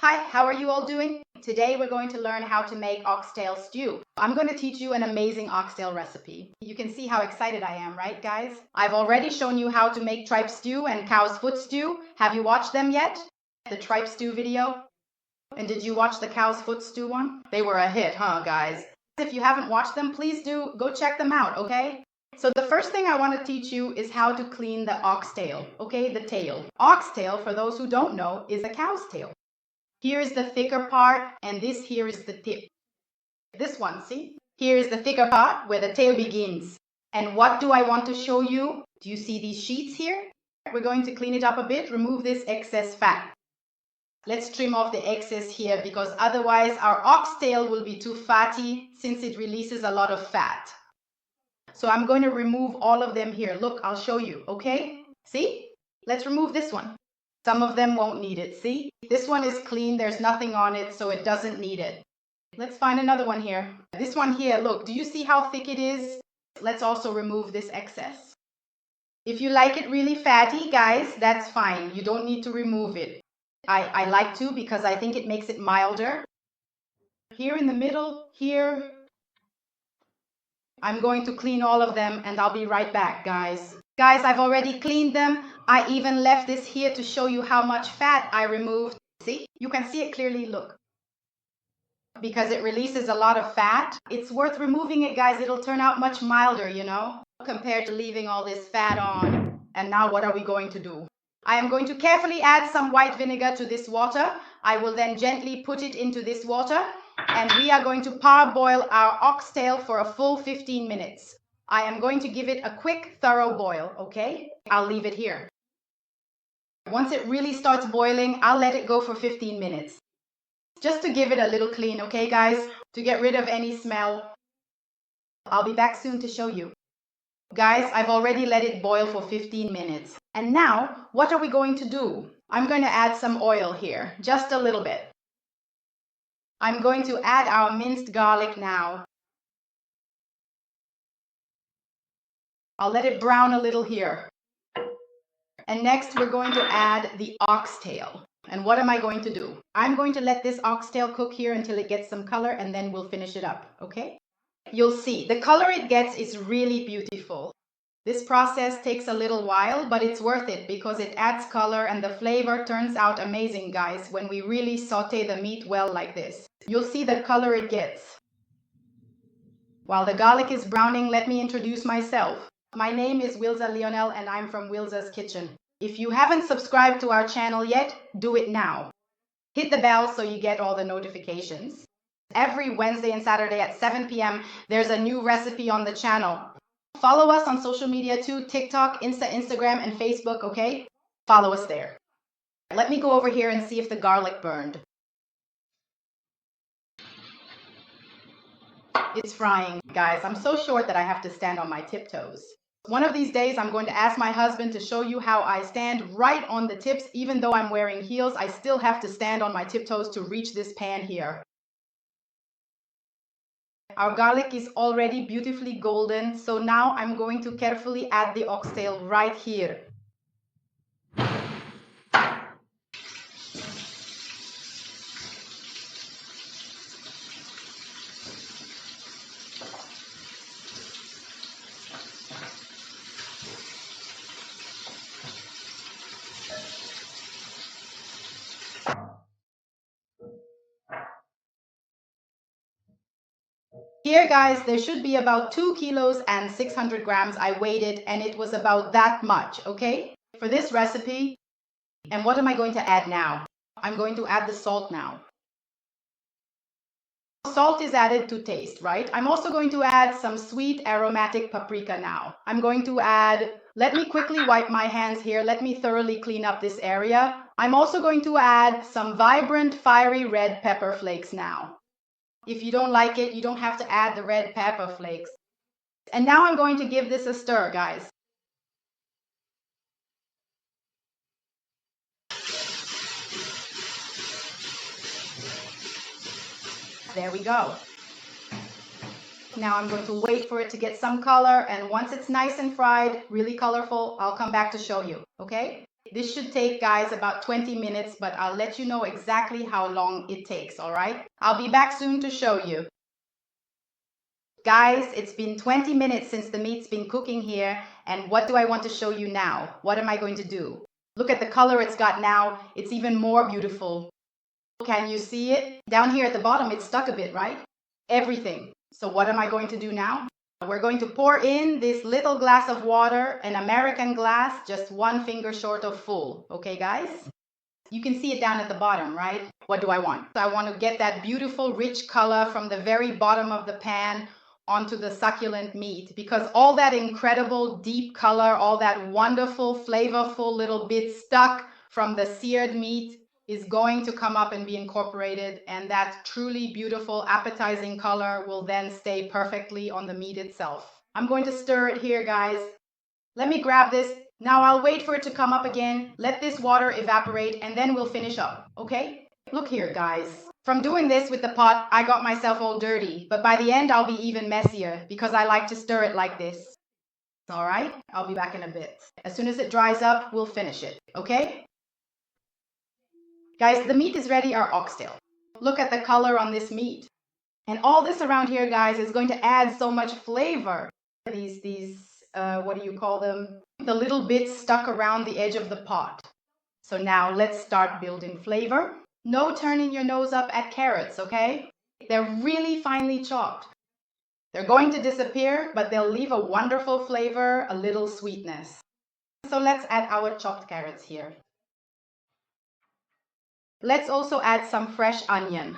Hi, how are you all doing? Today we're going to learn how to make oxtail stew. I'm going to teach you an amazing oxtail recipe. You can see how excited I am, right guys? I've already shown you how to make tripe stew and cow's foot stew. Have you watched them yet? The tripe stew video? And did you watch the cow's foot stew one? They were a hit, huh guys? If you haven't watched them, please do go check them out, okay? So the first thing I want to teach you is how to clean the oxtail, okay? The tail. Oxtail, for those who don't know, is a cow's tail. Here is the thicker part, and this here is the tip. This one, see? Here is the thicker part where the tail begins. And what do I want to show you? Do you see these sheets here? We're going to clean it up a bit, remove this excess fat. Let's trim off the excess here because otherwise our oxtail will be too fatty since it releases a lot of fat. So I'm going to remove all of them here. Look, I'll show you, okay? See? Let's remove this one. Some of them won't need it, see? This one is clean, there's nothing on it, so it doesn't need it. Let's find another one here. This one here, look, do you see how thick it is? Let's also remove this excess. If you like it really fatty, guys, that's fine. You don't need to remove it. I like to because I think it makes it milder. Here in the middle, here, I'm going to clean all of them and I'll be right back, guys. Guys, I've already cleaned them. I even left this here to show you how much fat I removed. See? You can see it clearly, look. Because it releases a lot of fat. It's worth removing it, guys. It'll turn out much milder, you know, compared to leaving all this fat on. And now what are we going to do? I am going to carefully add some white vinegar to this water. I will then gently put it into this water. And we are going to parboil our oxtail for a full 15 minutes. I am going to give it a quick, thorough boil, okay? I'll leave it here. Once it really starts boiling, I'll let it go for 15 minutes. Just to give it a little clean, okay guys? To get rid of any smell. I'll be back soon to show you. Guys, I've already let it boil for 15 minutes. And now, what are we going to do? I'm going to add some oil here, just a little bit. I'm going to add our minced garlic now. I'll let it brown a little here. And next we're going to add the oxtail. And what am I going to do? I'm going to let this oxtail cook here until it gets some color and then we'll finish it up, okay? You'll see, the color it gets is really beautiful. This process takes a little while, but it's worth it because it adds color and the flavor turns out amazing, guys, when we really saute the meat well like this. You'll see the color it gets. While the garlic is browning, let me introduce myself. My name is Wilza Lionel and I'm from Wilza's Kitchen. If you haven't subscribed to our channel yet, do it now. Hit the bell so you get all the notifications. Every Wednesday and Saturday at 7 p.m. there's a new recipe on the channel. Follow us on social media too, TikTok, Instagram, and Facebook, okay? Follow us there. Let me go over here and see if the garlic burned. It's frying, guys. I'm so short that I have to stand on my tiptoes. One of these days, I'm going to ask my husband to show you how I stand right on the tips. Even though I'm wearing heels, I still have to stand on my tiptoes to reach this pan here. Our garlic is already beautifully golden, so now I'm going to carefully add the oxtail right here. Here, guys, there should be about 2 kilos and 600 grams. I weighed it and it was about that much, okay? For this recipe, and what am I going to add now? I'm going to add the salt now. Salt is added to taste, right? I'm also going to add some sweet aromatic paprika now. I'm going to add, let me quickly wipe my hands here. Let me thoroughly clean up this area. I'm also going to add some vibrant, fiery red pepper flakes now. If you don't like it, you don't have to add the red pepper flakes. And now I'm going to give this a stir, guys. There we go. Now I'm going to wait for it to get some color, and once it's nice and fried, really colorful, I'll come back to show you, okay? This should take, guys, about 20 minutes, but I'll let you know exactly how long it takes, all right? I'll be back soon to show you. Guys, it's been 20 minutes since the meat's been cooking here, and what do I want to show you now? What am I going to do? Look at the color it's got now. It's even more beautiful. Can you see it? Down here at the bottom, it's stuck a bit, right? Everything. So what am I going to do now? We're going to pour in this little glass of water, an American glass, just one finger short of full. Okay, guys? You can see it down at the bottom, right? What do I want? I want to get that beautiful rich color from the very bottom of the pan onto the succulent meat, because all that incredible deep color, all that wonderful flavorful little bits stuck from the seared meat is going to come up and be incorporated, and that truly beautiful appetizing color will then stay perfectly on the meat itself. I'm going to stir it here, guys. Let me grab this. Now I'll wait for it to come up again, let this water evaporate, and then we'll finish up, okay? Look here, guys. From doing this with the pot, I got myself all dirty, but by the end I'll be even messier because I like to stir it like this. All right, I'll be back in a bit. As soon as it dries up, we'll finish it, okay? Guys, the meat is ready, our oxtail. Look at the color on this meat. And all this around here, guys, is going to add so much flavor. What do you call them? The little bits stuck around the edge of the pot. So now let's start building flavor. No turning your nose up at carrots, okay? They're really finely chopped. They're going to disappear, but they'll leave a wonderful flavor, a little sweetness. So let's add our chopped carrots here. Let's also add some fresh onion.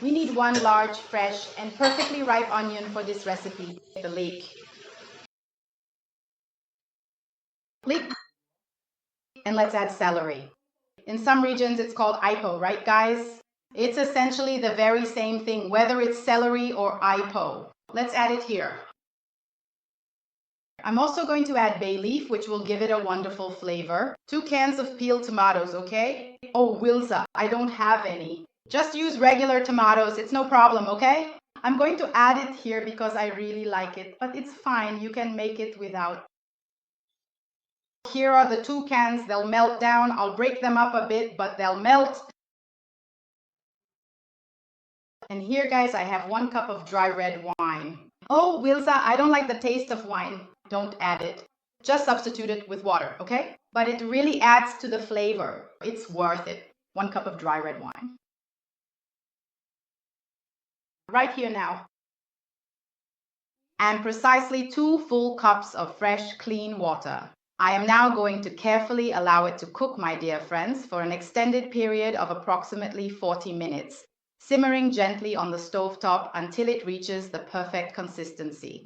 We need one large, fresh, and perfectly ripe onion for this recipe, the leek. And let's add celery. In some regions, it's called ipo, right, guys? It's essentially the very same thing, whether it's celery or ipo. Let's add it here. I'm also going to add bay leaf, which will give it a wonderful flavor. 2 cans of peeled tomatoes, okay? Oh, Wilza, I don't have any. Just use regular tomatoes, it's no problem, okay? I'm going to add it here because I really like it, but it's fine, you can make it without. Here are the 2 cans, they'll melt down. I'll break them up a bit, but they'll melt. And here, guys, I have 1 cup of dry red wine. Oh, Wilza, I don't like the taste of wine. Don't add it. Just substitute it with water, okay? But it really adds to the flavor. It's worth it. 1 cup of dry red wine. Right here now. And precisely 2 full cups of fresh, clean water. I am now going to carefully allow it to cook, my dear friends, for an extended period of approximately 40 minutes, simmering gently on the stovetop until it reaches the perfect consistency.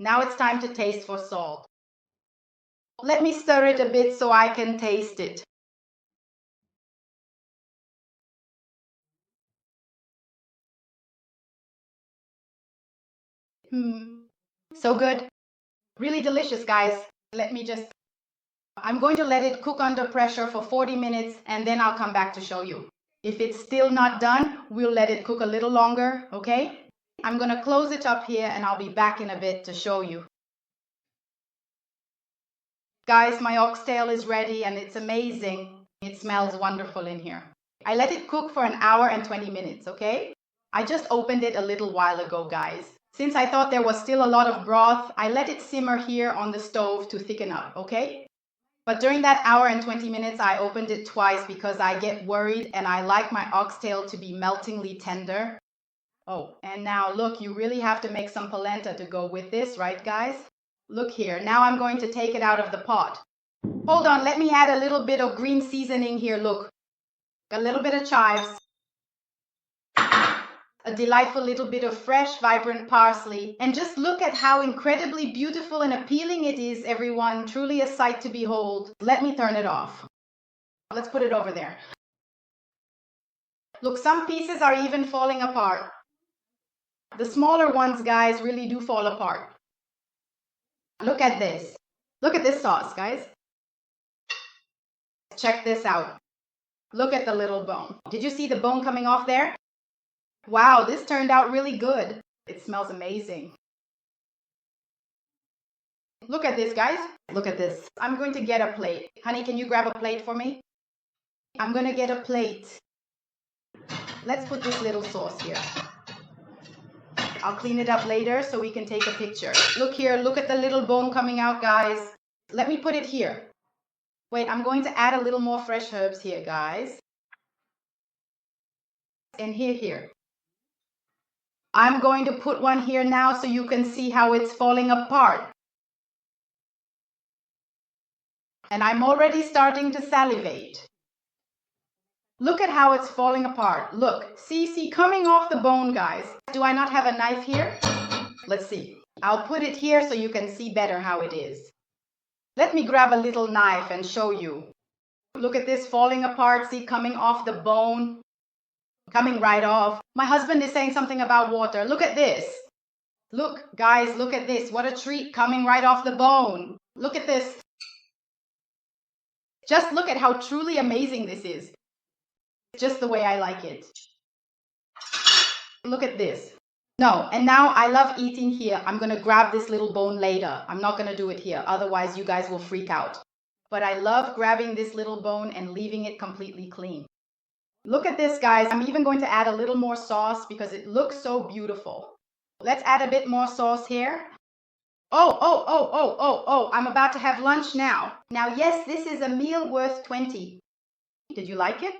Now it's time to taste for salt. Let me stir it a bit so I can taste it. So good. Really delicious, guys. I'm going to let it cook under pressure for 40 minutes and then I'll come back to show you. If it's still not done, we'll let it cook a little longer, okay? I'm going to close it up here and I'll be back in a bit to show you. Guys, my oxtail is ready and it's amazing. It smells wonderful in here. I let it cook for 1 hour and 20 minutes, okay? I just opened it a little while ago, guys. Since I thought there was still a lot of broth, I let it simmer here on the stove to thicken up, okay? But during that 1 hour and 20 minutes, I opened it twice because I get worried and I like my oxtail to be meltingly tender. Oh, and now look, you really have to make some polenta to go with this, right, guys? Look here, now I'm going to take it out of the pot. Hold on, let me add a little bit of green seasoning here, look. A little bit of chives. A delightful little bit of fresh, vibrant parsley. And just look at how incredibly beautiful and appealing it is, everyone. Truly a sight to behold. Let me turn it off. Let's put it over there. Look, some pieces are even falling apart. The smaller ones, guys, really do fall apart. Look at this. Look at this sauce, guys. Check this out. Look at the little bone. Did you see the bone coming off there? Wow, this turned out really good. It smells amazing. Look at this, guys. Look at this. I'm going to get a plate. Honey, can you grab a plate for me? I'm going to get a plate. Let's put this little sauce here. I'll clean it up later so we can take a picture. Look here. Look at the little bone coming out, guys. Let me put it here. Wait, I'm going to add a little more fresh herbs here, guys. And here. I'm going to put one here now so you can see how it's falling apart. And I'm already starting to salivate. Look at how it's falling apart. Look, see, coming off the bone, guys. Do I not have a knife here? Let's see. I'll put it here so you can see better how it is. Let me grab a little knife and show you. Look at this falling apart, see, coming off the bone. Coming right off. My husband is saying something about water. Look at this. Look, guys, look at this. What a treat, coming right off the bone. Look at this. Just look at how truly amazing this is. Just the way I like it. Look at this. No, and now I love eating here. I'm going to grab this little bone later. I'm not going to do it here. Otherwise, you guys will freak out. But I love grabbing this little bone and leaving it completely clean. Look at this, guys. I'm even going to add a little more sauce because it looks so beautiful. Let's add a bit more sauce here. Oh, I'm about to have lunch now. Now, yes, this is a meal worth 20. Did you like it?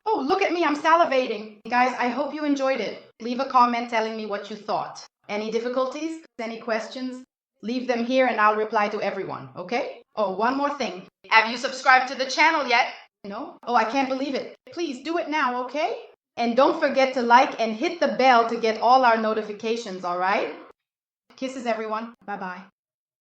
Oh, look at me, I'm salivating. Guys, I hope you enjoyed it. Leave a comment telling me what you thought. Any difficulties? Any questions? Leave them here and I'll reply to everyone, okay? Oh, one more thing. Have you subscribed to the channel yet? No? Oh, I can't believe it. Please do it now, okay? And don't forget to like and hit the bell to get all our notifications, all right? Kisses, everyone. Bye-bye.